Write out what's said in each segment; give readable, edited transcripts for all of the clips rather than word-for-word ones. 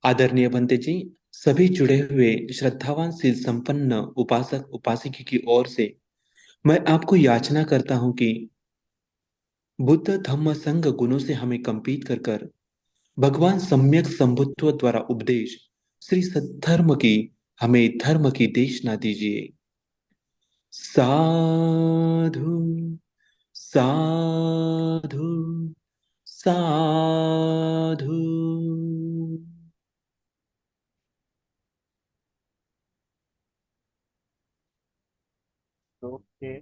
आदरणीय बनते जी, सभी जुड़े हुए श्रद्धावान सील संपन्न उपासक उपासिकी की ओर से मैं आपको याचना करता हूं कि बुद्ध धम्म संघ गुणों से हमें कंपित कर कर भगवान सम्यक संबुत्व द्वारा उपदेश श्री सद्धर्म की हमें धर्म की देशना दीजिए। साधु साधु साधु। लोक के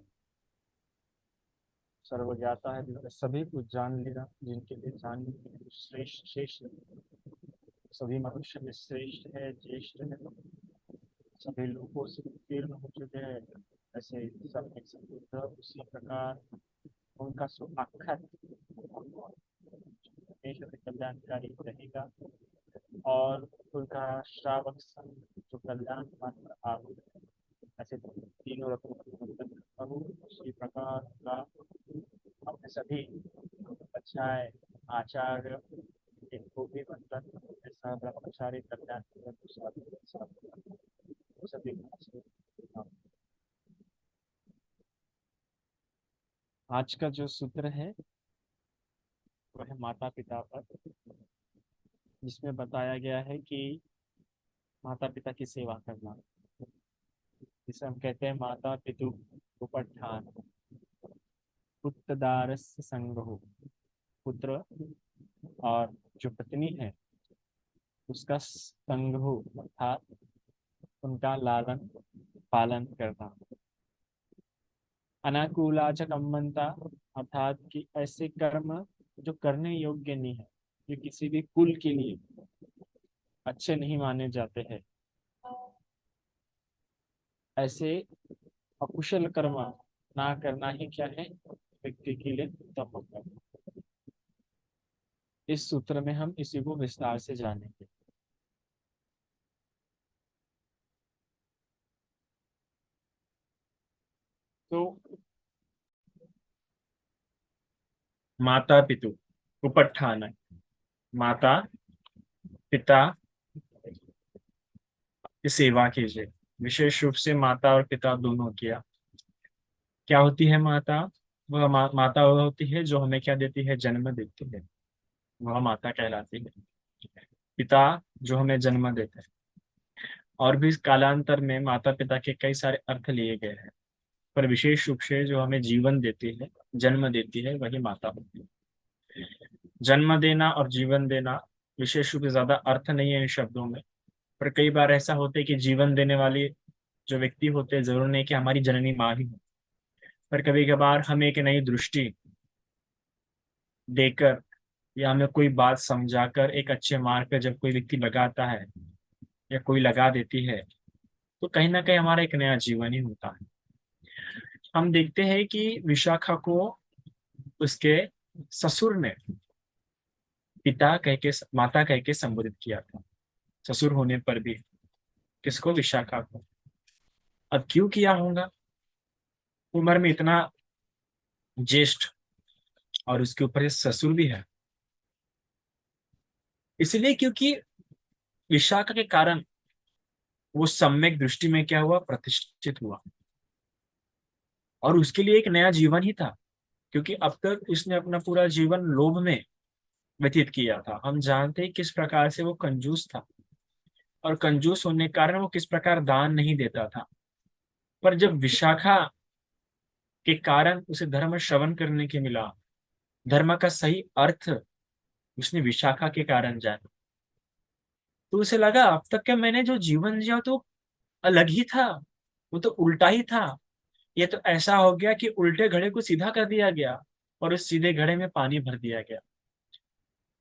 सर्वज्ञाता है, जो सभी कुछ जान लेगा, जिनके लिए जानने के लिए श्रेष्ठ श्रेष्ठ सभी मनुष्य में श्रेष्ठ है, ज्येष्ठ है, सभी लोगों से उत्तीर्ण हो चुके हैं। ऐसे सब एक संबुद्ध उसी प्रकार उनका सुखाखत हमेशा से कल्याणकारी रहेगा। और उनका श्रावक संघ जो कल्याण मात्र आप ऐसे तीनों रत्नों की वंदन करता हूँ, उसी प्रकार का अपने सभी अच्छाए आचार्य इनको भी वंदन, ऐसा ब्रह्मचारी कल्याण सभी। आज का जो सूत्र है वह है माता पिता पर, जिसमें बताया गया है कि माता पिता की सेवा करना, जिसे हम कहते हैं माता पितु उपठान पुत्रदारस संगहो। पुत्र और जो पत्नी है उसका संग हो, अर्थात उनका लालन पालन करना। अनाकूलाच कम्मंता, अर्थात कि ऐसे कर्म जो करने योग्य नहीं है, जो किसी भी कुल के लिए अच्छे नहीं माने जाते हैं, ऐसे अकुशल कर्म ना करना ही क्या है, व्यक्ति के लिए उत्तम होता है। इस सूत्र में हम इसी को विस्तार से जानेंगे। तो माता पितु उपठान, माता पिता की सेवा कीजिए, विशेष रूप से माता और पिता दोनों किया। क्या होती है माता? वह माता वह होती है जो हमें क्या देती है, जन्म देती है, वह माता कहलाती है। पिता जो हमें जन्म देते हैं। और भी कालांतर में माता पिता के कई सारे अर्थ लिए गए हैं, पर विशेष रूप से जो हमें जीवन देती है, जन्म देती है, वही माता होती है। जन्म देना और जीवन देना विशेष रूप से ज्यादा अर्थ नहीं है इन शब्दों में, पर कई बार ऐसा होता है कि जीवन देने वाली जो व्यक्ति होते हैं, जरूर नहीं कि हमारी जननी माँ ही हो, पर कभी कभार हमें एक नई दृष्टि देकर या हमें कोई बात समझाकर एक अच्छे मार्ग पर जब कोई व्यक्ति लगाता है या कोई लगा देती है, तो कहीं ना कहीं हमारा एक नया जीवन ही होता है। हम देखते हैं कि विशाखा को उसके ससुर ने पिता कह के माता कह के संबोधित किया था, ससुर होने पर भी। किसको? विशाखा को। अब क्यों किया होगा? उम्र में इतना ज्येष्ठ और उसके ऊपर ये ससुर भी है, इसलिए क्योंकि विशाखा के कारण वो सम्यक दृष्टि में क्या हुआ, प्रतिष्ठित हुआ। और उसके लिए एक नया जीवन ही था, क्योंकि अब तक उसने अपना पूरा जीवन लोभ में व्यतीत किया था। हम जानते हैं किस प्रकार से वो कंजूस था, और कंजूस होने के कारण वो किस प्रकार दान नहीं देता था। पर जब विशाखा के कारण उसे धर्म श्रवण करने के मिला, धर्म का सही अर्थ उसने विशाखा के कारण जाना, तो उसे लगा अब तक के मैंने जो जीवन जिया तो अलग ही था, वो तो उल्टा ही था। ये तो ऐसा हो गया कि उल्टे घड़े को सीधा कर दिया गया और उस सीधे घड़े में पानी भर दिया गया।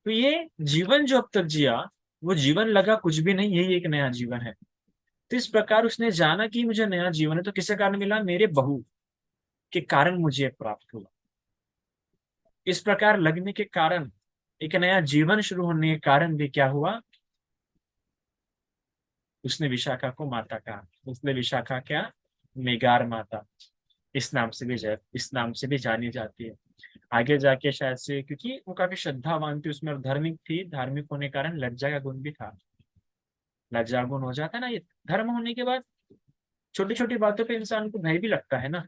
तो ये जीवन जो अब तक जिया, वो जीवन लगा कुछ भी नहीं, यही एक नया जीवन है। तो इस प्रकार उसने जाना कि मुझे नया जीवन है, तो किसके कारण मिला? मेरे बहू के कारण मुझे प्राप्त हुआ। इस प्रकार लगने के कारण, एक नया जीवन शुरू होने के कारण भी क्या हुआ, उसने विशाखा को माता कहा। उसने विशाखा क्या, मेगार माता इस नाम से भी जानी जाती है। आगे जाके शायद से, क्योंकि वो काफी श्रद्धावान थी, उसमें धार्मिक थी, धार्मिक होने के कारण लज्जा का गुण भी था, लज्जा गुण हो जाता है ना। ये धर्म होने के बाद छोटी छोटी बातों पे इंसान को भय भी लगता है ना,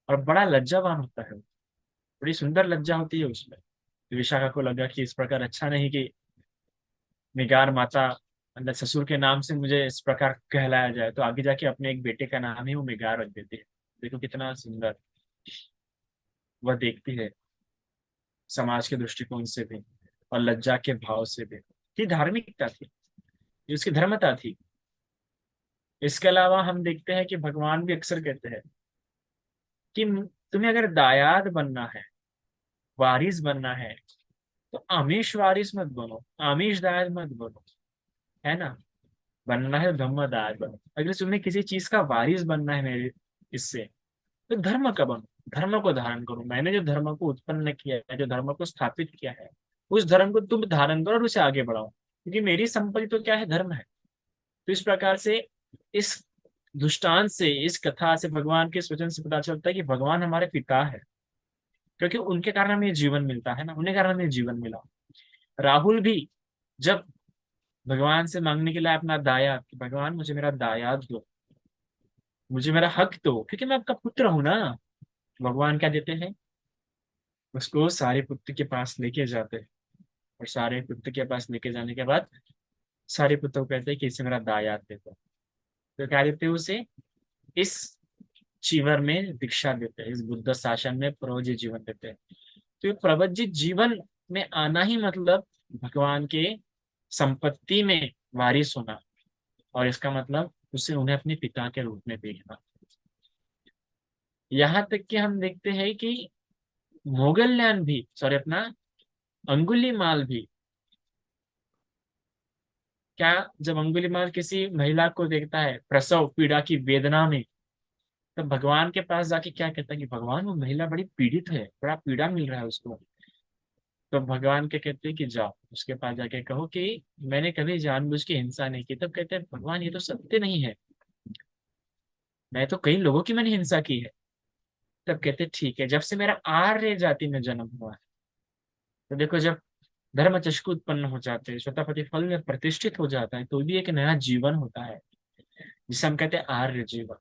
और बड़ा लज्जावान होता है। बड़ी सुंदर लज्जा होती है उसमें। विशाखा को लगा कि इस प्रकार अच्छा नहीं कि निगार माता मतलब ससुर के नाम से मुझे इस प्रकार कहलाया जाए, तो आगे जाके अपने एक बेटे का नाम ही वो निगार रख देती है। देखो कितना सुंदर वह देखती है, समाज के दृष्टिकोण से भी और लज्जा के भाव से भी। ये धार्मिकता थी, ये उसकी धर्मता थी। इसके अलावा हम देखते हैं कि भगवान भी अक्सर कहते हैं कि तुम्हें अगर दायाद बनना है, वारिस बनना है, तो आमिष वारिस मत बनो, आमिष दायाद मत बनो, है ना। बनना है धम्म दायाद बनो। अगर तुम्हें किसी चीज का वारिस बनना है मेरे इससे, तो धर्म का बनो, धर्म को धारण करो। मैंने जो धर्म को उत्पन्न किया है, जो धर्म को स्थापित किया है, उस धर्म को तुम धारण करो और उसे आगे बढ़ाओ, क्योंकि मेरी संपत्ति तो क्या है, धर्म है। तो इस प्रकार से इस दृष्टांत से, इस कथा से, भगवान के इस वचन से पता चलता है कि भगवान हमारे पिता है, क्योंकि उनके कारण हमें जीवन मिलता है ना, उन्हें कारण हमें जीवन मिला। राहुल भी जब भगवान से मांगने के लिए अपना दायाद, कि भगवान मुझे मेरा दायाद दो, मुझे मेरा हक दो, क्योंकि मैं आपका पुत्र हूं ना। भगवान क्या देते हैं, उसको सारे पुत्र के पास लेके जाते हैं, और सारे पुत्र के पास लेके जाने के बाद सारे पुत्र को कहते हैं कि इसे मेरा दायाद दे दो। तो क्या देते हैं उसे, इस जीवन में दीक्षा देते हैं, इस बुद्ध शासन में प्रवजित जीवन देते हैं। तो ये प्रवजित जीवन में आना ही मतलब भगवान के संपत्ति में वारिस होना, और इसका मतलब उसे उन्हें अपने पिता के रूप में देखना। यहाँ तक कि हम देखते हैं कि मोगलयान भी, सॉरी अपना अंगुलीमाल भी, क्या, जब अंगुलीमाल किसी महिला को देखता है प्रसव पीड़ा की वेदना में, तब भगवान के पास जाके क्या कहता है कि भगवान वो महिला बड़ी पीड़ित है, बड़ा पीड़ा मिल रहा है उसको। तो भगवान के कहते हैं कि जाओ उसके पास जाके कहो कि मैंने कभी जानबूझ के हिंसा नहीं की। तब कहते हैं भगवान ये तो सत्य नहीं है, मैं तो कई लोगों की मैंने हिंसा की है। तब कहते हैं ठीक है, जब से मेरा आर्य जाति में जन्म हुआ है। तो देखो, जब धर्म चक्षु उत्पन्न हो जाते हैं, स्वतःपति फल में प्रतिष्ठित हो जाता है, तो भी एक नया जीवन होता है, जिसे हम कहते हैं आर्य जीवन।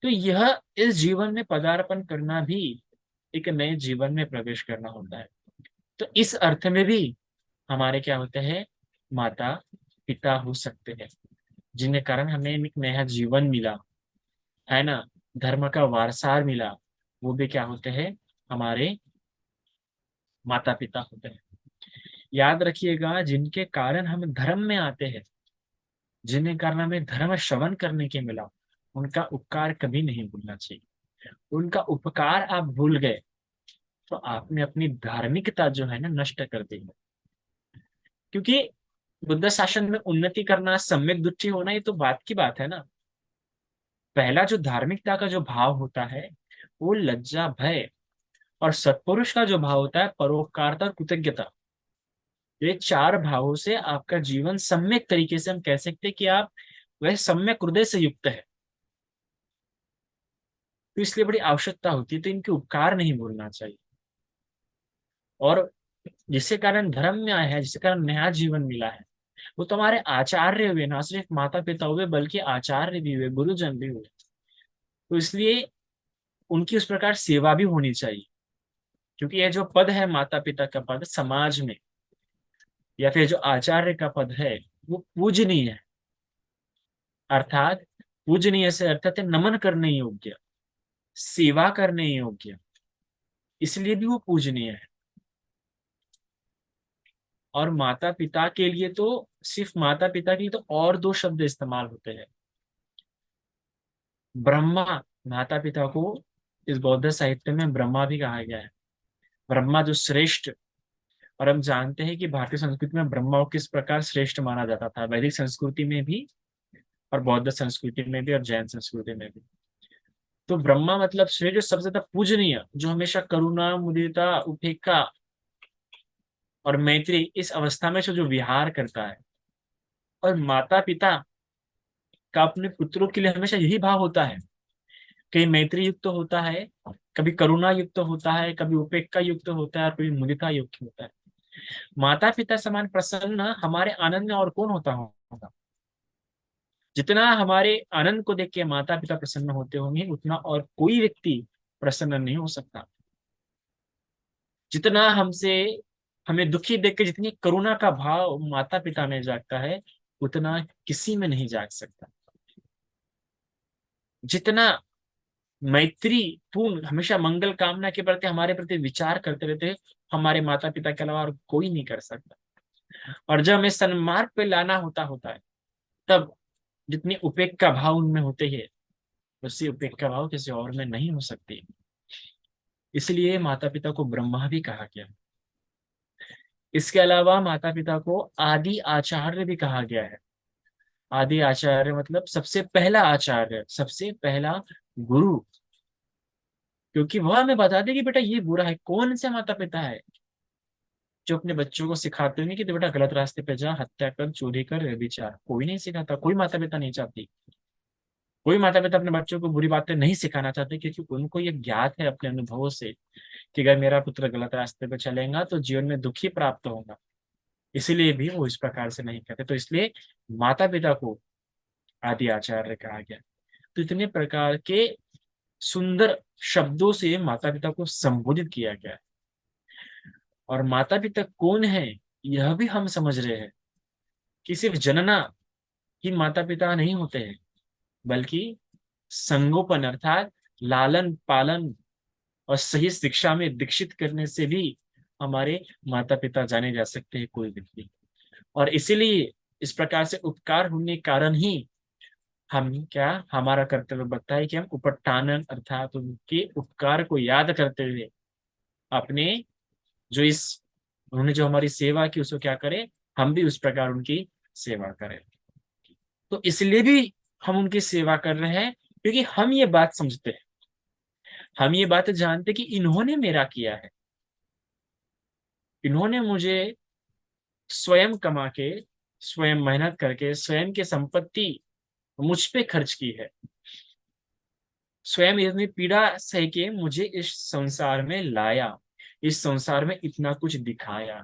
तो यह, इस जीवन में पदार्पण करना भी एक नए जीवन में प्रवेश करना होता है। तो इस अर्थ में भी हमारे क्या होते हैं, माता पिता हो सकते हैं, जिनके कारण हमें एक नया जीवन मिला, है ना, धर्म का वारसार मिला। वो भी क्या होते हैं, हमारे माता पिता होते हैं। याद रखिएगा, जिनके कारण हम धर्म में आते हैं, जिनके कारण हमें धर्म श्रवण करने के मिला, उनका उपकार कभी नहीं भूलना चाहिए। उनका उपकार आप भूल गए, तो आपने अपनी धार्मिकता जो है ना नष्ट कर दी है। क्योंकि बुद्ध शासन में उन्नति करना, सम्यक दृष्टि होना, ये तो बात की बात है ना। पहला जो धार्मिकता का जो भाव होता है, वो लज्जा, भय, और सत्पुरुष का जो भाव होता है, परोपकारता और कृतज्ञता। ये चार भावों से आपका जीवन सम्यक तरीके से, हम कह सकते हैं कि आप वह सम्यक हृदय से युक्त है। तो इसलिए बड़ी आवश्यकता होती है, तो इनके उपकार नहीं भूलना चाहिए। और जिसके कारण धर्म में आया है, जिसके कारण नया जीवन मिला है, वो तुम्हारे आचार्य हुए, ना सिर्फ माता पिता हुए, बल्कि आचार्य भी हुए, गुरुजन भी हुए। तो इसलिए उनकी उस प्रकार सेवा भी होनी चाहिए। क्योंकि यह जो पद है, माता पिता का पद समाज में, या फिर जो आचार्य का पद है, वो पूजनीय है। अर्थात पूजनीय से अर्थात है नमन करने योग्य, सेवा करने योग्य, इसलिए भी वो पूजनीय है। और माता पिता के लिए तो, सिर्फ माता पिता के लिए तो और दो शब्द इस्तेमाल होते हैं। ब्रह्मा, माता पिता को इस बौद्ध साहित्य में ब्रह्मा भी कहा गया है। ब्रह्मा जो श्रेष्ठ, और हम जानते हैं कि भारतीय संस्कृति में ब्रह्मा को किस प्रकार श्रेष्ठ माना जाता था, वैदिक संस्कृति में भी, और बौद्ध संस्कृति में भी, और जैन संस्कृति में भी। तो ब्रह्मा मतलब श्रेष्ठ, जो सबसे ज्यादा पूजनीय, जो हमेशा करुणा, मुदिता, उपेक्षा और मैत्री इस अवस्था में जो जो विहार करता है। और माता पिता का अपने पुत्रों के लिए हमेशा यही भाव होता है, कहीं मैत्री युक्त होता है, कभी करुणा युक्त होता है, कभी उपेक्षा युक्त होता है, और कभी मुदिता युक्त होता है। माता पिता समान प्रसन्न हमारे आनंद में और कौन होता होगा। जितना हमारे आनंद को देख के माता पिता प्रसन्न होते होंगे, उतना और कोई व्यक्ति प्रसन्न नहीं हो सकता। जितना हमसे हमें दुखी देख के जितनी करुणा का भाव माता पिता में जागता है, उतना किसी में नहीं जाग सकता। जितना मैत्री पूर्ण हमेशा मंगल कामना के प्रति हमारे प्रति विचार करते रहते हैं, हमारे माता पिता के अलावा और कोई नहीं कर सकता। और जब हमें सन्मार्ग पे लाना होता होता है, तब जितनी उपेक्षा भाव उनमें होते हैं, वैसी उपेक्षा भाव किसी और में नहीं हो सकती। इसलिए माता पिता को ब्रह्मा भी कहा गया। इसके अलावा माता पिता को आदि आचार्य भी कहा गया है। आदि आचार्य मतलब सबसे पहला आचार्य, सबसे पहला गुरु। क्योंकि वह हमें बताते कि बेटा ये बुरा है। कौन से माता पिता है जो अपने बच्चों को सिखाते होंगे कि बेटा गलत रास्ते पे जा, हत्या कर, चोरी कर, व्यभिचार? कोई नहीं सिखाता, कोई माता पिता नहीं चाहती। कोई माता पिता अपने बच्चों को बुरी बातें नहीं सिखाना चाहते, क्योंकि उनको ये ज्ञात है अपने अनुभवों से कि अगर मेरा पुत्र गलत रास्ते पे चलेगा तो जीवन में दुखी प्राप्त होगा। इसीलिए भी वो इस प्रकार से नहीं करते। तो इसलिए माता पिता को आदि आचार्य कहा गया। तो इतने प्रकार के सुंदर शब्दों से माता पिता को संबोधित किया गया है। और माता पिता कौन है, यह भी हम समझ रहे हैं कि सिर्फ जनना ही माता पिता नहीं होते हैं, बल्कि संगोपन अर्थात लालन पालन और सही शिक्षा में दीक्षित करने से भी हमारे माता पिता जाने जा सकते हैं, कोई व्यक्ति। और इसीलिए इस प्रकार से उपकार होने के कारण ही हम क्या, हमारा कर्तव्य बनता है कि हम उपट्टानन अर्थात उनके उपकार को याद करते हुए अपने जो इस उन्होंने जो हमारी सेवा की उसको क्या करें, हम भी उस प्रकार उनकी सेवा करें। तो इसलिए भी हम उनकी सेवा कर रहे हैं, क्योंकि हम ये बात समझते हैं, हम ये बात जानते हैं कि इन्होंने मेरा किया है। इन्होंने मुझे स्वयं कमा के, स्वयं मेहनत करके, स्वयं की संपत्ति मुझ पे खर्च की है। स्वयं इतनी पीड़ा सह के मुझे इस संसार में लाया, इस संसार में इतना कुछ दिखाया,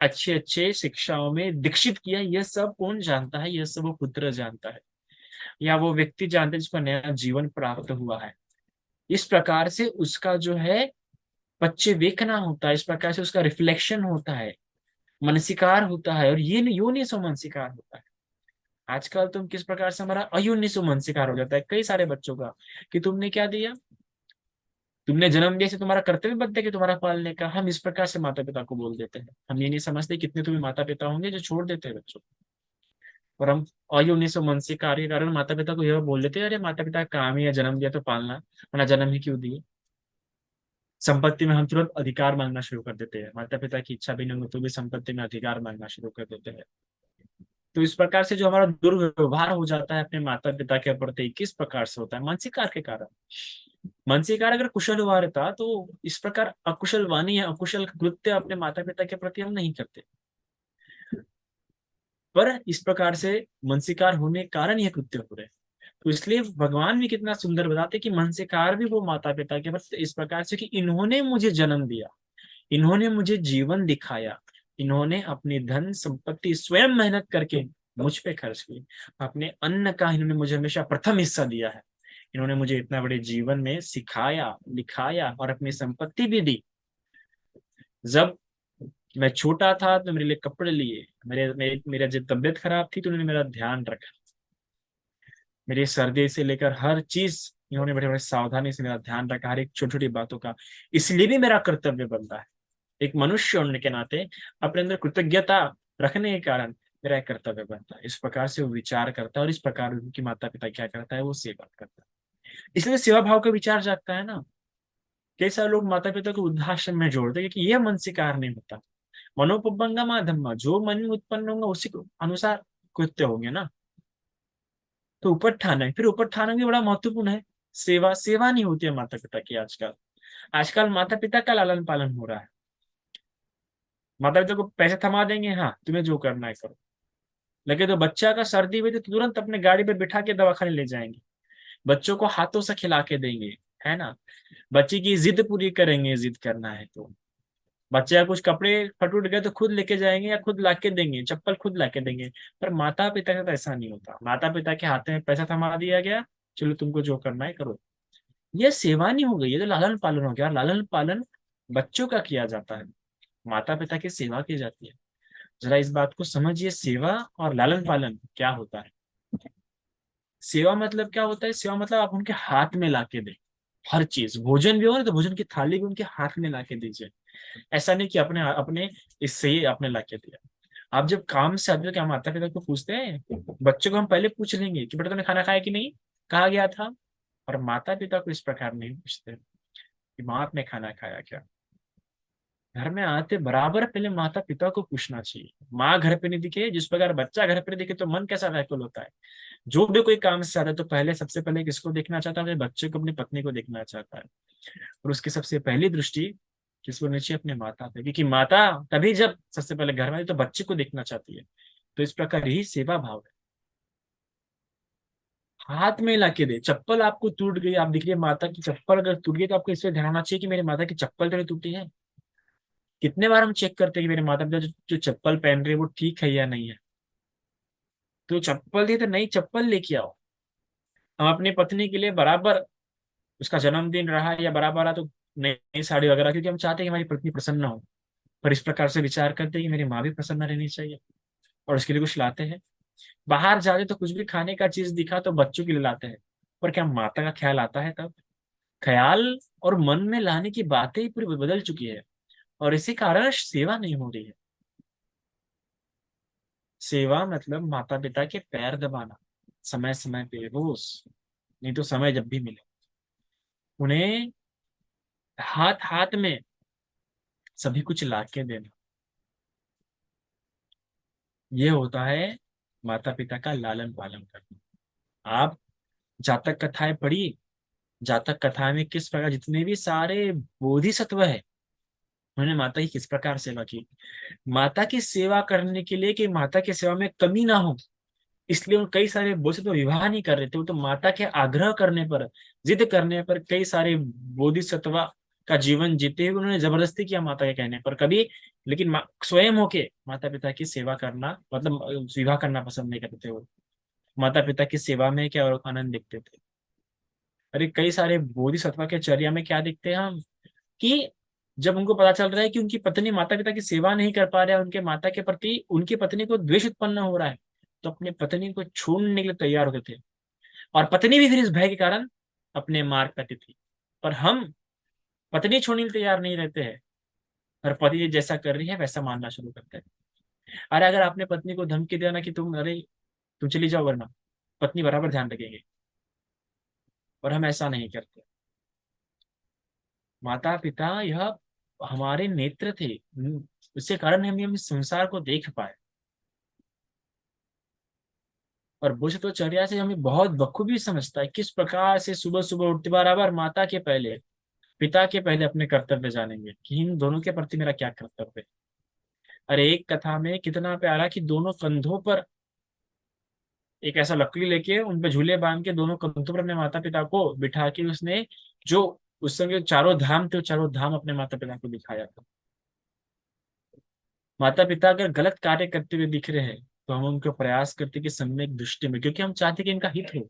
अच्छे अच्छे शिक्षाओं में दीक्षित किया। यह सब कौन जानता है? यह सब वो पुत्र जानता है, या वो व्यक्ति जानता है जिसको नया जीवन प्राप्त हुआ है। इस प्रकार से उसका जो है बच्चे देखना होता है, इस प्रकार से उसका रिफ्लेक्शन होता है, मनसिकार होता है। और ये योनि सो मनसिकार होता है। आजकल तुम किस प्रकार से हमारा अयोनि सो मनसिकार हो जाता है कई सारे बच्चों का, कि तुमने क्या दिया, तुमने जन्म दिया से तुम्हारा कर्तव्य बनता है कि तुम्हारा पालने का। हम इस प्रकार से माता पिता को बोल देते हैं। हम ये नहीं समझते कितने तुम्हें माता पिता होंगे जो छोड़ देते हैं बच्चों को। और हम अयोनि सो मनसिकार के कारण माता पिता को यह बोल देते हैं, अरे माता पिता का काम ही है जन्म दिया तो पालना, वरना जन्म ही क्यों दिए। संपत्ति में हम तुरंत अधिकार मांगना शुरू कर देते हैं। माता पिता की इच्छा भी नहीं हो तो भी संपत्ति में अधिकार मांगना शुरू कर देते हैं। तो इस प्रकार से जो हमारा दुर्व्यवहार हो जाता है अपने माता पिता के प्रति, किस प्रकार से होता है? मानसिकार के कारण। मानसिकार अगर कुशल हुआ रहता तो इस प्रकार अकुशल वाणी या अकुशल कृत्य अपने माता पिता के प्रति हम नहीं करते। पर इस प्रकार से मानसिकार होने के कारण यह कृत्य हो रहे हैं। तो इसलिए भगवान भी कितना सुंदर बताते कि मानसिकार भी वो माता पिता के प्रति इस प्रकार से कि इन्होंने मुझे जन्म दिया, इन्होंने मुझे जीवन दिखाया, इन्होंने अपनी धन संपत्ति स्वयं मेहनत करके मुझ पे खर्च की, अपने अन्न का इन्होंने मुझे हमेशा प्रथम हिस्सा दिया है। इन्होंने मुझे इतना बड़े जीवन में सिखाया, लिखाया और अपनी संपत्ति भी दी। जब मैं छोटा था तो मेरे लिए कपड़े लिए, मेरा जब तबीयत खराब थी तो उन्होंने मेरा ध्यान रखा। मेरी सर्दी से लेकर हर चीज इन्होंने बड़े बड़े सावधानी से मेरा ध्यान रखा, हर एक छोटी छोटी बातों का। इसलिए भी मेरा कर्तव्य बनता है एक मनुष्य होने के नाते, अपने अंदर कृतज्ञता रखने के कारण मेरा एक कर्तव्य बनता है। इस प्रकार से वो विचार करता है और इस प्रकार उनकी माता पिता क्या करता है, वो सेवा करता है। इसलिए सेवा भाव का विचार जागता है ना। कई सारे लोग माता पिता को वृद्धाश्रम में जोड़ते हैं क्योंकि यह मन से कार्य नहीं होता। मनोपबंगा माधम्मा, जो मन में उत्पन्न होगा उसी के अनुसार कृत्य होंगे ना। तो ऊपर ठाना है, फिर ऊपर ठाना भी बड़ा महत्वपूर्ण है। सेवा सेवा नहीं होती है माता पिता की आजकल। आजकल माता पिता का लालन पालन हो रहा है। माता पिता को पैसे थमा देंगे, हाँ तुम्हें जो करना है करो। लेकिन तो बच्चा का सर्दी हुई तो तुरंत अपने गाड़ी पे बिठा के दवाखाने ले जाएंगे, बच्चों को हाथों से खिला के देंगे, है ना। बच्चे की जिद पूरी करेंगे, जिद करना है तो। बच्चे का कुछ कपड़े फट उट गए तो खुद लेके जाएंगे या खुद लाके देंगे, चप्पल खुद लाके देंगे। पर माता पिता का तो ऐसा नहीं होता, माता पिता के हाथ में पैसा थमा दिया गया, चलो तुमको जो करना है करो। ये सेवा नहीं हो गई, ये तो लालन पालन हो गया। और लालन पालन बच्चों का किया जाता है, माता पिता की सेवा की जाती है। जरा इस बात को समझिए, सेवा और लालन पालन क्या होता है। सेवा मतलब क्या होता है, सेवा मतलब आप उनके हाथ में लाके दें। हर चीज, भोजन भी हो ना तो भोजन की थाली भी उनके हाथ में लाके दीजिए। ऐसा नहीं कि अपने अपने इससे ही आपने लाके दिया। आप जब काम से आते हो क्या माता पिता को पूछते हैं? बच्चों को हम पहले पूछ लेंगे कि बेटा तुमने खाना खाया कि नहीं, कहा गया था। और माता पिता को इस प्रकार नहीं पूछते कि माँ आपने खाना खाया क्या। घर में आते बराबर पहले माता पिता को पूछना चाहिए। माँ घर पे नहीं दिखे, जिस प्रकार बच्चा घर पे नहीं दिखे तो मन कैसा व्याकुल होता है। जो भी कोई काम से आता है तो पहले सबसे पहले किसको देखना चाहता है? अपने बच्चे को, अपनी पत्नी को देखना चाहता है। और उसकी सबसे पहली दृष्टि किसको होनी चाहिए? अपने माता पे, क्योंकि माता तभी जब सबसे पहले घर में आई तो बच्चे को देखना चाहती है। तो इस प्रकार ही सेवा भाव है। हाथ में ला के दे। चप्पल आपको टूट गई, आप दिख रही है माता की चप्पल अगर टूट गई तो आपको इससे ध्यान होना चाहिए कि मेरी माता की चप्पल तो नहीं टूटी है। कितने बार हम चेक करते हैं कि मेरे माता पिता जो चप्पल पहन रहे हैं वो ठीक है या नहीं है। तो चप्पल दी तो नई चप्पल लेके आओ। हम अपनी पत्नी के लिए बराबर, उसका जन्मदिन रहा या बराबर रहा तो नई नई साड़ी वगैरह, क्योंकि हम चाहते हैं कि हमारी पत्नी प्रसन्न हो। पर इस प्रकार से विचार करते हैं कि मेरी माँ भी प्रसन्न रहनी चाहिए, और उसके लिए कुछ लाते हैं। बाहर जाते तो कुछ भी खाने का चीज दिखा तो बच्चों के लिए लाते हैं। पर क्या माता का ख्याल आता है तब? ख्याल और मन में लाने की बातें ही पूरी बदल चुकी है। और इसी कारण सेवा नहीं हो रही है। सेवा मतलब माता पिता के पैर दबाना, समय समय पे, रोज, नहीं तो समय जब भी मिले उन्हें हाथ हाथ में सभी कुछ ला के देना। ये होता है माता पिता का लालन पालन करना। आप जातक कथाएं पढ़िए। जातक कथा में किस प्रकार जितने भी सारे बोधिसत्व है, उन्होंने माता की किस प्रकार सेवा की। माता की सेवा करने के लिए कि माता की सेवा में कमी ना हो, इसलिए उन कई सारे बोधिसत्व विवाह नहीं कर रहे थे। वो तो माता के आग्रह करने पर, जिद करने पर कई सारे बोधिसत्व का जीवन जीते हुए उन्होंने जबरदस्ती किया माता के कहने पर कभी। लेकिन स्वयं होके माता पिता की सेवा करना मतलब विवाह करना पसंद नहीं करते थे वो। माता पिता की सेवा में क्या और आनंद देखते थे। अरे कई सारे बोधिसत्व के चर्या में क्या देखते हैं हम, कि जब उनको पता चल रहा है कि उनकी पत्नी माता पिता की सेवा नहीं कर पा रहा है, उनके माता के प्रति उनकी पत्नी को द्वेष उत्पन्न हो रहा है, तो अपनी पत्नी को छोड़ने के लिए तैयार होते थे। और पत्नी भी फिर इस भय के कारण अपने मार्ग पे थी। पर हम पत्नी छोड़ने के लिए तैयार नहीं रहते हैं, और पति जैसा कर रही है वैसा मानना शुरू करते हैं। अरे अगर आपने पत्नी को धमकी दिया ना कि तुम चली जाओ वरना, पत्नी बराबर ध्यान रखेगी। और हम ऐसा नहीं करते। माता पिता यह हमारे नेत्र थे, उसके कारण हम इस संसार को देख पाए। और बुझ तो चर्या से हमें बहुत बखूबी समझता है किस प्रकार से सुबह सुबह उठते बराबर माता के पहले, पिता के पहले अपने कर्तव्य जानेंगे कि इन दोनों के प्रति मेरा क्या कर्तव्य है। अरे एक कथा में कितना प्यारा कि दोनों कंधों पर एक ऐसा लकड़ी लेके उन पे झूले बांध के दोनों कंधों पर अपने माता पिता को बिठा के उसने जो उस समय चारों धाम थे वो चारों धाम अपने माता पिता को दिखाया था। माता पिता अगर गलत कार्य करते हुए दिख रहे हैं तो हम उनको प्रयास करते कि सम्यक दृष्टि में, क्योंकि हम चाहते कि इनका हित हो,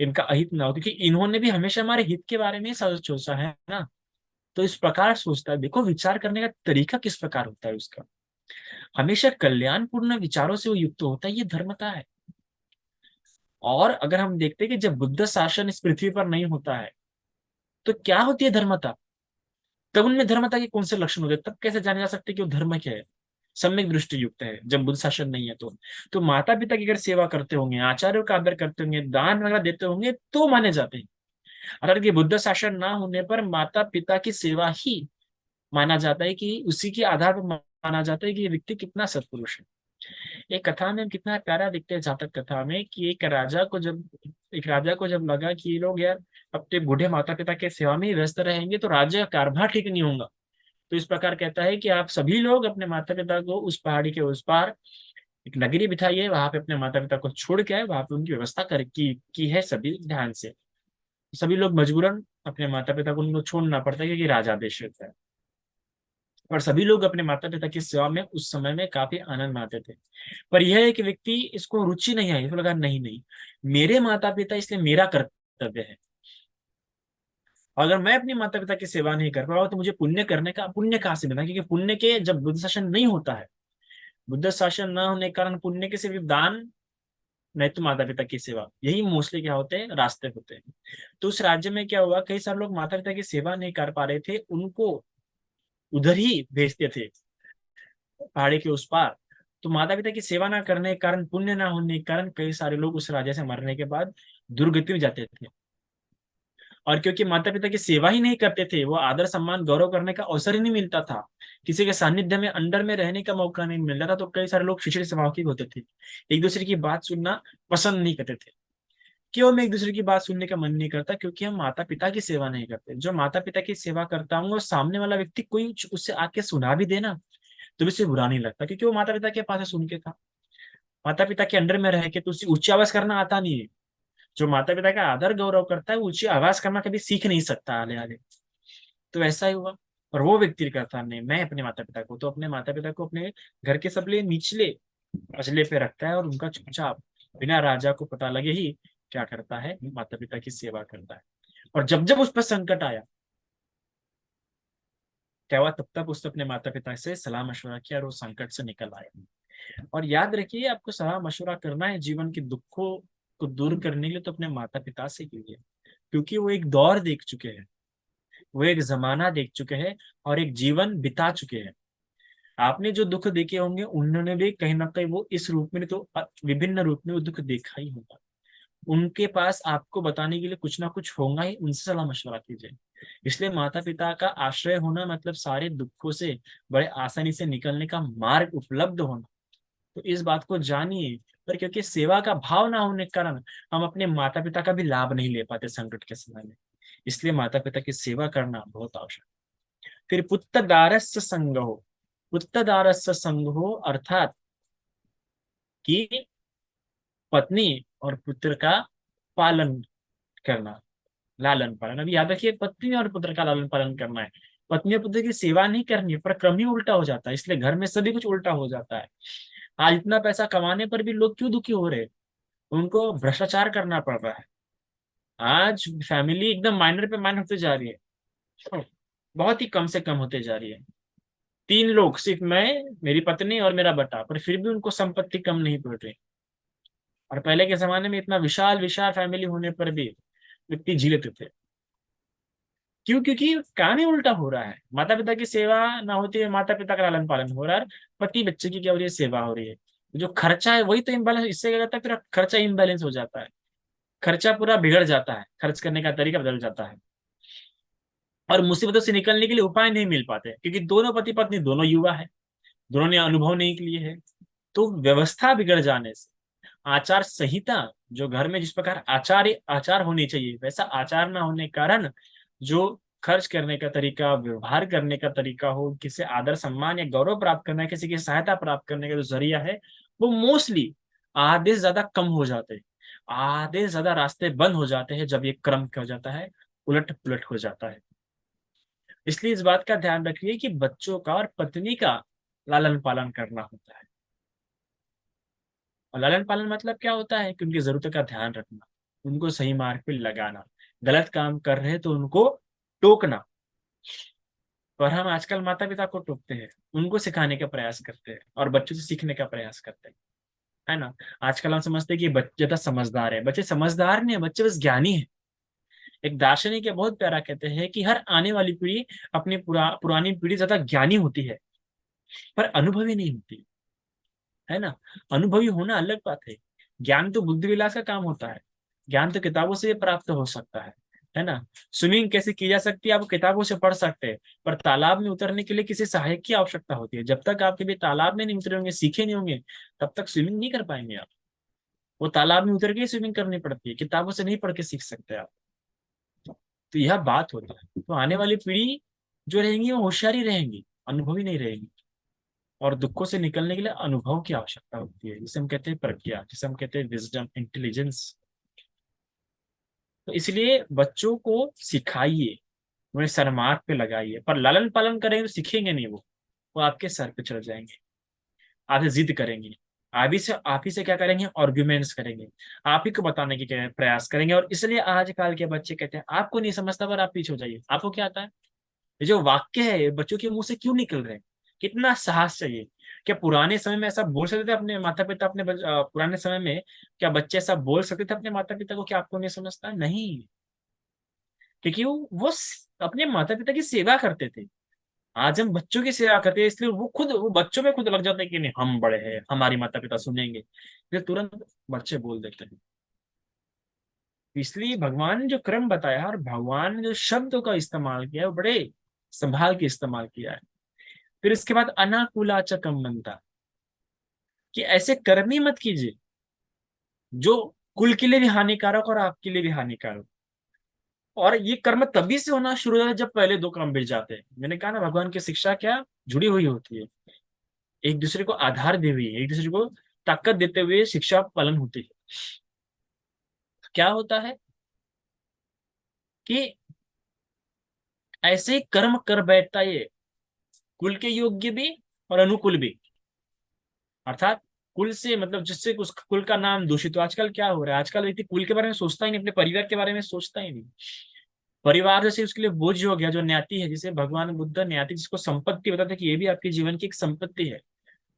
इनका अहित ना हो, क्योंकि इन्होंने भी हमेशा हमारे हित के बारे में ही सोचा है ना। तो इस प्रकार सोचता है। देखो विचार करने का तरीका किस प्रकार होता है उसका, हमेशा कल्याणपूर्ण विचारों से वो युक्त होता है। ये धर्मता है। और अगर हम देखते हैं कि जब बुद्ध शासन इस पृथ्वी पर नहीं होता है तो क्या होती है धर्मता, तब उनमें धर्मता के कौन से लक्षण होते हैं, तब कैसे जाने जा सकते हैं कि वो धर्म क्या है, सम्यक दृष्टि युक्त है जब बुद्ध शासन नहीं है तो माता पिता की अगर सेवा करते होंगे, आचार्यों का आदर करते होंगे, दान वगैरह देते होंगे तो माने जाते हैं। और अगर ये बुद्ध शासन ना होने पर माता पिता की सेवा ही माना जाता है, कि उसी के आधार पर माना जाता है कि ये व्यक्ति कितना सत्पुरुष है। एक कथा में हम कितना प्यारा दिखते हैं जातक कथा में कि एक राजा को जब लगा कि ये लोग यार अपने बूढ़े माता पिता के सेवा में ही व्यस्त रहेंगे तो राज्य का कारभार ठीक नहीं होगा। तो इस प्रकार कहता है कि आप सभी लोग अपने माता पिता को उस पहाड़ी के उस पार एक नगरी बिठाइए, वहां पे अपने माता पिता को छोड़ के आए, वहां पे उनकी व्यवस्था की है सभी ध्यान से। सभी लोग मजबूरन अपने माता पिता को उनको छोड़ना पड़ता है क्योंकि राजा आदेश रहता है। और सभी लोग अपने माता पिता की सेवा में उस समय में काफी आनंद मानते थे। पर यह एक व्यक्ति, इसको रुचि नहीं आई, तो लगा नहीं नहीं, मेरे माता पिता इसलिए मेरा कर्तव्य है। अगर मैं अपने माता पिता की सेवा नहीं कर पाऊंगा तो मुझे पुण्य करने का, पुण्य कहाँ से मिलना, क्योंकि पुण्य के जब बुद्ध शासन नहीं होता है, बुद्ध शासन न होने के कारण पुण्य के सिर्फ दान, नहीं तो माता पिता की सेवा, यही मोस्टली क्या होते हैं, रास्ते होते हैं। तो उस राज्य में क्या हुआ, कई सारे लोग माता पिता की सेवा नहीं कर पा रहे थे, उनको उधर ही भेजते थे, पहाड़ी के उस पार। तो माता पिता की सेवा ना करने के कारण, पुण्य ना होने के कारण, कई सारे लोग उस राज्य से मरने के बाद दुर्गति में जाते थे। और क्योंकि माता पिता की सेवा ही नहीं करते थे, वो आदर सम्मान गौरव करने का अवसर ही नहीं मिलता था, किसी के सानिध्य में अंडर में रहने का मौका नहीं मिलता था, तो कई सारे लोग शिथिल स्वभाव के होते थे, एक दूसरे की बात सुनना पसंद नहीं करते थे। क्यों मैं एक दूसरे की बात सुनने का मन नहीं करता, क्योंकि हम माता पिता की सेवा नहीं करते। जो माता पिता की सेवा करता हूँ और सामने वाला व्यक्ति कोई उससे आके सुना भी देना तो भी उसे बुरा नहीं लगता, क्योंकि वो माता पिता के पास से सुन के था। माता पिता के अंडर में रह के तो उसे ऊंची आवाज करना आता नहीं है। जो माता पिता का आदर गौरव करता है वो ऊंची आवाज करना कभी सीख नहीं सकता आगे आगे। तो ऐसा ही हुआ। और वो व्यक्ति करता नहीं, मैं अपने माता पिता को, तो अपने माता पिता को अपने घर के सबले निचले अजले पे रखता है और उनका चुपचाप, बिना राजा को पता लगे ही क्या करता है, माता पिता की सेवा करता है। और जब जब उस पर संकट आया, क्या हुआ, तब तक उसने अपने माता पिता से सलाह मशवरा किया और वो संकट से निकल आया। और याद रखिए, आपको सलाह मशवरा करना है जीवन के दुखों को दूर करने के लिए, तो अपने माता पिता से कीजिए, क्योंकि वो एक दौर देख चुके हैं, वो एक जमाना देख चुके हैं और एक जीवन बिता चुके हैं। आपने जो दुख देखे होंगे, उन्होंने भी कहीं ना कहीं वो इस रूप में तो विभिन्न रूप में वो दुख देखा ही होगा। उनके पास आपको बताने के लिए कुछ ना कुछ होगा ही, उनसे सलाह मशवरा कीजिए। इसलिए माता पिता का आश्रय होना मतलब सारे दुखों से बड़े आसानी से निकलने का मार्ग उपलब्ध होना। तो इस बात को जानिए। पर क्योंकि सेवा का भाव ना होने के कारण हम अपने माता पिता का भी लाभ नहीं ले पाते संकट के समय में, इसलिए माता पिता की सेवा करना बहुत आवश्यक। फिर पुत्रदारस्य संगहो, पुत्रदारस्य संगहो अर्थात कि पत्नी और पुत्र का पालन करना, लालन पालन। अभी याद रखिए, पत्नी और पुत्र का लालन पालन करना है, पत्नी और पुत्र की सेवा नहीं करनी है, पर क्रम ही उल्टा हो जाता है, इसलिए घर में सभी कुछ उल्टा हो जाता है। आज इतना पैसा कमाने पर भी लोग क्यों दुखी हो रहे हैं, उनको भ्रष्टाचार करना पड़ रहा है। आज फैमिली एकदम माइनर पे माइनर होते जा रही है, बहुत ही कम से कम होते जा रही है। तीन लोग, सिर्फ मैं, मेरी पत्नी और मेरा बेटा, पर फिर भी उनको संपत्ति कम नहीं पड़ रही। और पहले के जमाने में इतना विशाल विशाल फैमिली होने पर भी व्यक्ति जी लेते थे। क्यों? क्योंकि काम ही उल्टा हो रहा है, माता पिता की सेवा ना होती है, माता पिता का लालन पालन हो रहा है, पति बच्चे की क्या हो रही है, सेवा हो रही है। जो खर्चा है वही तो इम्बैलेंस, इससे क्या होता है, फिर खर्चा इम्बैलेंस हो जाता है, खर्चा पूरा बिगड़ जाता है, खर्च करने का तरीका बदल जाता है। और मुसीबतों से निकलने के लिए उपाय नहीं मिल पाते, क्योंकि दोनों पति पत्नी दोनों युवा है, दोनों ने अनुभव नहीं लिए है। तो व्यवस्था बिगड़ जाने से, आचार संहिता, जो घर में जिस प्रकार आचार आचार होनी चाहिए वैसा आचार ना होने के कारण, जो खर्च करने का तरीका, व्यवहार करने का तरीका हो, किसी आदर सम्मान या गौरव प्राप्त करना है, किसी की सहायता प्राप्त करने का जो जरिया है, वो मोस्टली आधे से ज्यादा कम हो जाते हैं, आधे से ज्यादा रास्ते बंद हो जाते हैं जब ये क्रम क्या हो जाता है, उलट पुलट हो जाता है। इसलिए इस बात का ध्यान रखिए कि बच्चों का और पत्नी का लालन पालन करना होता है। और लालन पालन मतलब क्या होता है कि उनकी जरूरतों का ध्यान रखना, उनको सही मार्ग पे लगाना, गलत काम कर रहे हैं तो उनको टोकना। पर हम आजकल माता पिता को टोकते हैं, उनको सिखाने का प्रयास करते हैं और बच्चों से सीखने का प्रयास करते हैं, है ना। आजकल हम समझते हैं कि बच्चे ज्यादा समझदार है, बच्चे समझदार नहीं है, बच्चे बस ज्ञानी है। एक दार्शनिक है, बहुत प्यारा कहते हैं कि हर आने वाली पीढ़ी अपनी पुरानी पीढ़ी ज्यादा ज्ञानी होती है, पर अनुभवी नहीं होती, है ना। अनुभवी होना अलग बात है। ज्ञान तो बुद्धि विलास का काम होता है, ज्ञान तो किताबों से प्राप्त हो सकता है ना। स्विमिंग कैसे की जा सकती है आप किताबों से पढ़ सकते हैं, पर तालाब में उतरने के लिए किसी सहायक की आवश्यकता होती है। जब तक आप कभी तालाब में नहीं उतरे होंगे, सीखे नहीं होंगे, तब तक स्विमिंग नहीं कर पाएंगे आप। वो तालाब में उतर के स्विमिंग करनी पड़ती है, किताबों से नहीं पढ़ के सीख सकते आप। तो यह बात होता है। तो आने वाली पीढ़ी जो रहेंगी वो होशियारी रहेंगी, अनुभवी नहीं रहेंगी। और दुखों से निकलने के लिए अनुभव की आवश्यकता होती है, जिसे हम कहते हैं प्रज्ञा, जिसे हम कहते हैं विजडम, इंटेलिजेंस। तो इसलिए बच्चों को सिखाइए, उन्हें सन्मार्ग पे लगाइए, पर लालन पालन करेंगे तो सीखेंगे नहीं वो। वो आपके सर पे चढ़ जाएंगे, आपसे जिद करेंगे, आप ही से क्या करेंगे, आर्ग्यूमेंट्स करेंगे, आप ही को बताने की प्रयास करेंगे। और इसलिए आजकल के बच्चे कहते हैं आपको नहीं समझता पर आप पीछे हो जाइए, आपको क्या आता है। ये जो वाक्य है ये बच्चों के मुंह से क्यों निकल रहे हैं, कितना साहस चाहिए। क्या पुराने समय में ऐसा बोल सकते थे अपने माता पिता, पुराने समय में क्या बच्चे ऐसा बोल सकते थे अपने माता पिता को कि आपको नहीं समझता? नहीं, क्योंकि अपने माता पिता की सेवा करते थे। आज हम बच्चों की सेवा करते हैं, इसलिए वो बच्चों में खुद लग जाते हैं कि नहीं हम बड़े हैं, हमारी माता पिता सुनेंगे, फिर तुरंत बच्चे बोल देते हैं। इसलिए भगवान ने जो क्रम बताया और भगवान ने जो शब्दों का इस्तेमाल किया है वो बड़े संभाल के इस्तेमाल किया है। फिर इसके बाद अनाकुलाच बनता, कि ऐसे कर्म ही मत कीजिए जो कुल के लिए भी हानिकारक और आपके लिए भी हानिकारक। और ये कर्म तभी से होना शुरू होता है जब पहले दो कर्म मिट जाते हैं। मैंने कहा ना, भगवान की शिक्षा क्या जुड़ी हुई होती है, एक दूसरे को आधार दे हुई है, एक दूसरे को ताकत देते हुए शिक्षा पालन होती है। क्या होता है कि ऐसे ही कर्म कर बैठता ये, कुल के योग्य भी और अनुकूल भी। अर्थात कुल से मतलब जिससे उस कुल का नाम दूषित हो। आजकल क्या हो रहा है, आजकल व्यक्ति कुल के बारे में सोचता ही नहीं, अपने परिवार के बारे में सोचता ही नहीं। परिवार जैसे उसके लिए बोझ हो गया, जो न्याति है, जिसे भगवान बुद्ध न्याति जिसको संपत्ति बताते हैं कि ये भी आपके जीवन की एक संपत्ति है,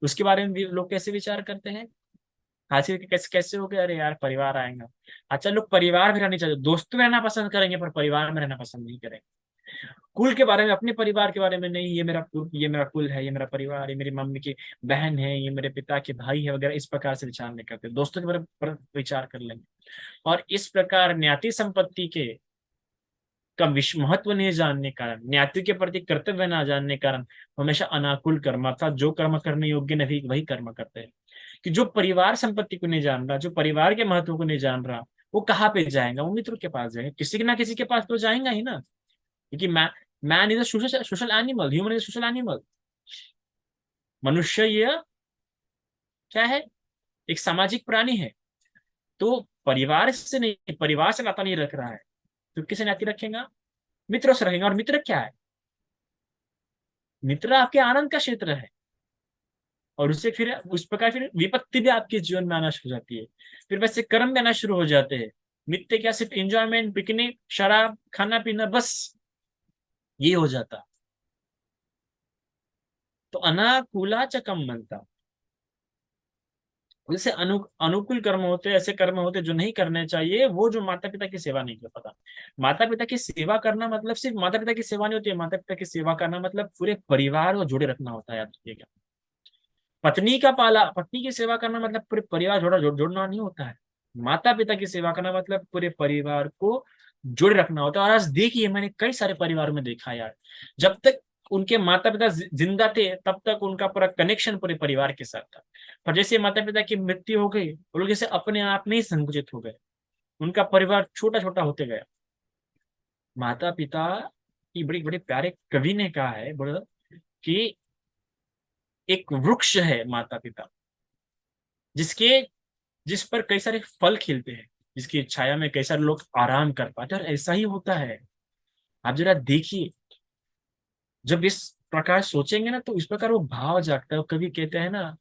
उसके बारे में भी लोग कैसे विचार करते हैं। हासिल के कैसे कैसे हो गया, अरे यार परिवार आएगा। अच्छा, लोग परिवार में रहना चाहिए, दोस्तों में रहना पसंद करेंगे पर परिवार में रहना पसंद नहीं करेंगे। कुल के बारे में, अपने परिवार के बारे में नहीं, ये मेरा कुल है, ये मेरा परिवार, ये मेरी मम्मी की बहन है, ये मेरे पिता के भाई है वगैरह, इस प्रकार से विचार नहीं करते। दोस्तों के बारे में पर विचार कर लेंगे। और इस प्रकार ज्ञाति संपत्ति के का विश्व महत्व नहीं जानने के कारण, ज्ञाति के प्रति कर्तव्य ना जानने के कारण हमेशा अनाकुल कर्म, अर्थात जो कर्म करने योग्य नहीं वही कर्म करते हैं। कि जो परिवार संपत्ति को नहीं जान रहा, जो परिवार के महत्व को नहीं जान रहा, वो कहाँ पे जाएगा, वो मित्रों के पास जाएगा, किसी ना किसी के पास तो जाएगा ही ना। क्योंकि man is a social animal, human is social animal. मनुष्य ये क्या है, एक सामाजिक प्राणी है। तो परिवार से नहीं, परिवार से नाता नहीं रख रहा है तो किसे नाती रखेगा, मित्रों से रखेगा। और मित्र क्या है, मित्र आपके आनंद का क्षेत्र है। और उससे फिर उस प्रकार फिर विपत्ति भी आपके जीवन में आना शुरू हो जाती है, फिर वैसे कर्म भी आना शुरू हो जाते हैं। मित्र क्या, सिर्फ इंजॉयमेंट, पिकनिक, शराब, खाना पीना, बस ये हो जाता। तो अनाकूला च कम बनता। जैसे अनुकूल कर्म होते हैं, ऐसे कर्म होते हैं जो नहीं करने चाहिए, वो जो माता पिता की सेवा नहीं कर पाता। माता पिता की सेवा करना मतलब सिर्फ माता पिता की सेवा नहीं होती है, माता पिता की सेवा करना मतलब पूरे परिवार को जोड़े रखना होता है, याद रखिएगा। पत्नी की सेवा करना मतलब पूरे परिवार जोड़ना नहीं होता है। माता पिता की सेवा करना मतलब पूरे परिवार को जोड़े रखना होता है। और आज देखिए, मैंने कई सारे परिवारों में देखा यार, जब तक उनके माता पिता जिंदा थे तब तक उनका पूरा कनेक्शन पूरे परिवार के साथ था। पर जैसे माता पिता की मृत्यु हो गई, वो लोग जैसे अपने आप में ही संकुचित हो गए, उनका परिवार छोटा छोटा होते गया। माता पिता की बड़ी बड़े प्यारे कवि ने कहा है बड़ा, कि एक वृक्ष है माता पिता, जिसके जिस पर कई सारे फल खिलते हैं, जिसकी छाया में कई सारे लोग आराम कर पाते हैं। और ऐसा ही होता है। आप जरा देखिए, जब इस प्रकार सोचेंगे ना तो इस प्रकार वो भाव जागता है। कभी कहते हैं ना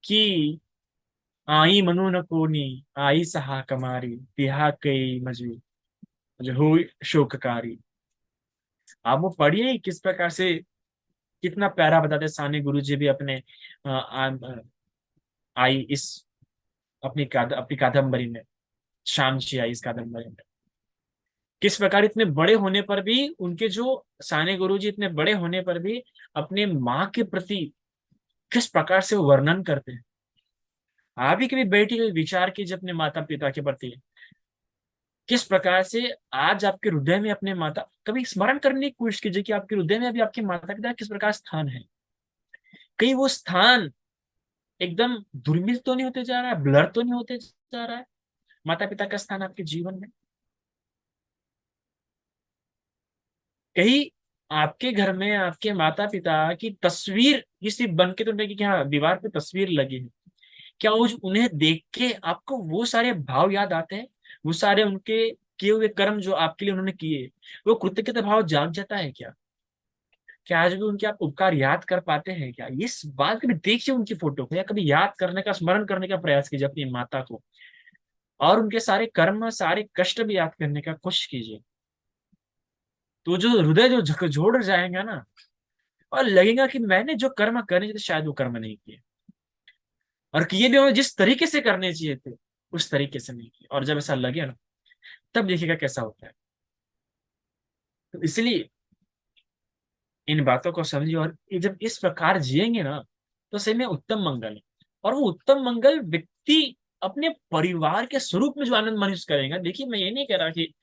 कि आई मनु न कोनी, आई सहा कमारी, तिहा कई मजू, जो हुई शोककारी। आप वो पढ़िए किस प्रकार से, कितना प्यारा बताते हैं साने गुरु जी भी अपने आई इस अपनी कादम्बरी में, शामची आई इस कादम्बरी में, किस प्रकार इतने बड़े होने पर भी उनके जो साने गुरुजी इतने बड़े होने पर भी अपने माँ के प्रति किस प्रकार से वो वर्णन करते हैं। आप भी कभी बैठी हुई विचार कीजिए अपने माता पिता के प्रति, किस प्रकार से आज आपके हृदय में अपने माता, कभी स्मरण करने की कोशिश कीजिए कि आपके हृदय में अभी आपके माता पिता किस प्रकार स्थान है। कहीं वो स्थान एकदम दुर्मिल तो नहीं होते जा रहा है, ब्लर तो नहीं होते जा रहा है माता पिता का स्थान आपके जीवन में। कहीं आपके घर में आपके माता पिता की तस्वीर किसी बन के तो नहीं कि हाँ दीवार पे तस्वीर लगी है, क्या वो उन्हें देख के आपको वो सारे भाव याद आते हैं, वो सारे उनके किए हुए कर्म जो आपके लिए उन्होंने किए, वो कृतज्ञता भाव जाग जाता है क्या? क्या आज भी उनके आप उपकार याद कर पाते हैं क्या? इस बात कभी देखिए उनकी फोटो को, या कभी याद करने का, स्मरण करने का प्रयास कीजिए अपनी माता को, और उनके सारे कर्म, सारे कष्ट भी याद करने का कोशिश कीजिए। तो जो हृदय जो झकझोर जाएगा ना, और लगेगा कि मैंने जो कर्म करने चाहिए थे शायद वो कर्म नहीं किए, और किए भी हमें जिस तरीके से करने चाहिए थे उस तरीके से नहीं किए। और जब ऐसा लगे ना, तब देखिएगा कैसा होता है। तो इसलिए इन बातों को समझिए, और ये जब इस प्रकार जिएंगे ना, तो सही में उत्तम मंगल है। और वो उत्तम मंगल व्यक्ति अपने परिवार के स्वरूप में जो आनंद महसूस करेगा। देखिए, मैं ये नहीं कह रहा कि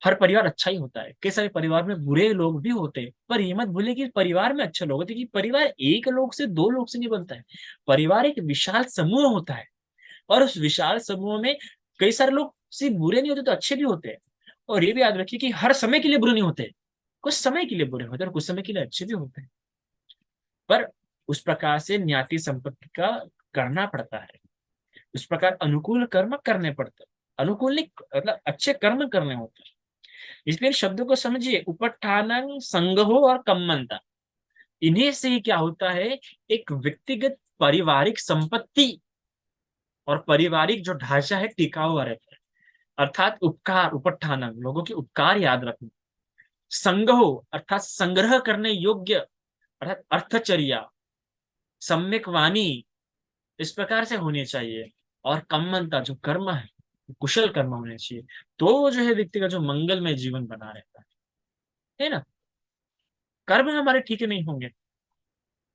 हर परिवार अच्छा ही होता है, कई सारे परिवार में बुरे लोग भी होते हैं, पर ये मत भूले कि परिवार में अच्छे लोग होते हैं, कि परिवार एक लोग से, दो लोग से नहीं बनता है। परिवार एक विशाल समूह होता है, और उस विशाल समूह में कई सारे लोग सिर्फ बुरे नहीं होते तो अच्छे भी होते हैं। और ये भी याद रखिए कि हर समय के लिए बुरे नहीं होते, कुछ समय के लिए बुरे होते हैं और कुछ समय के लिए अच्छे भी होते हैं। पर उस प्रकार से न्याति संपत्ति का करना पड़ता है, उस प्रकार अनुकूल कर्म करने पड़ते हैं। अनुकूल नहीं, मतलब अच्छे कर्म करने होते हैं। इसलिए शब्दों को समझिए, उपठानंग, संगहो और कम्मंता, इन्हीं से ही क्या होता है, एक व्यक्तिगत पारिवारिक संपत्ति और पारिवारिक जो ढांचा है टिका हुआ रहता है। अर्थात उपकार, उपठानंग, लोगों के उपकार याद रखना। संगहो अर्थात संग्रह करने योग्य, अर्थात अर्थचर्या, सम्यक वाणी, इस प्रकार से होनी चाहिए। और कम्मनता, जो कर्म है कुशल कर्म होने चाहिए। तो जो है व्यक्ति का जो मंगलमय जीवन बना रहता है ना। कर्म हमारे ठीक नहीं होंगे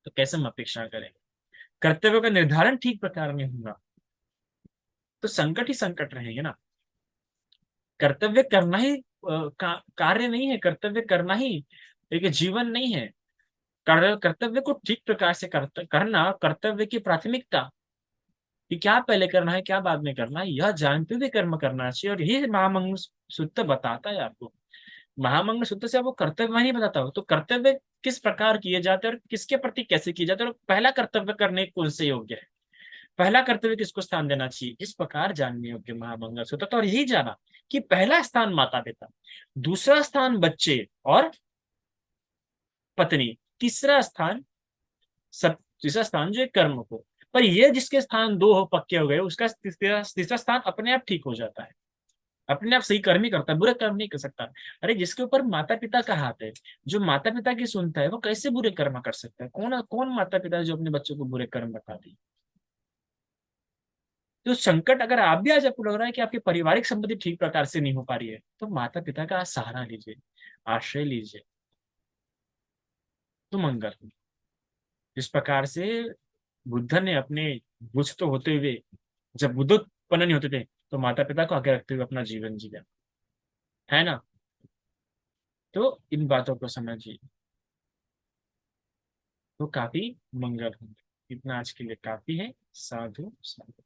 तो कैसे हम अपेक्षा करेंगे? कर्तव्य का निर्धारण ठीक प्रकार में होगा तो संकट ही संकट रहेंगे ना। कर्तव्य करना ही कार्य नहीं है, कर्तव्य करना ही एक जीवन नहीं है। कर्तव्य को ठीक प्रकार से करना कर्तव्य की प्राथमिकता, कि क्या पहले करना है क्या बाद में करना है, यह जानते हुए कर्म करना चाहिए। और यही महामंगल सूत्र बताता है आपको। महामंगल सूत्र से आपको कर्तव्य नहीं बताता हो तो कर्तव्य किस प्रकार किए जाते हैं और किसके प्रति कैसे किए जाते हैं, और पहला कर्तव्य करने कौन से योग्य है, पहला कर्तव्य किसको स्थान देना चाहिए, इस प्रकार जानने योग्य महामंगल सूत्र। तो और यही जाना कि पहला स्थान माता पिता, दूसरा स्थान बच्चे और पत्नी, तीसरा स्थान सब, तीसरा स्थान जो है कर्म को। पर ये जिसके स्थान दो हो पक्के हो गए, उसका तीसरा तीसरा स्थान अपने आप ठीक हो जाता है, अपने आप सही कर्म ही करता है, बुरे कर्म नहीं कर सकता। अरे जिसके ऊपर माता पिता का हाथ है, जो माता पिता की सुनता है, वो कैसे बुरे कर्म कर सकता है? कौन कौन माता पिता है जो अपने बच्चों को बुरे कर्म बता दी? तो संकट अगर आप भी, आज आपको लग रहा है कि आपकी पारिवारिक संपत्ति ठीक प्रकार से नहीं हो पा रही है, तो माता पिता का सहारा लीजिए, आश्रय लीजिए, तो मंगल हो। जिस प्रकार से बुद्ध ने अपने बुझ तो होते हुए, जब बुद्धोत्पन्न नहीं होते थे, तो माता पिता को आगे रखते हुए अपना जीवन जिया, है ना। तो इन बातों को समझिए, तो काफी मंगल होंगे। इतना आज के लिए काफी है। साधु साधु।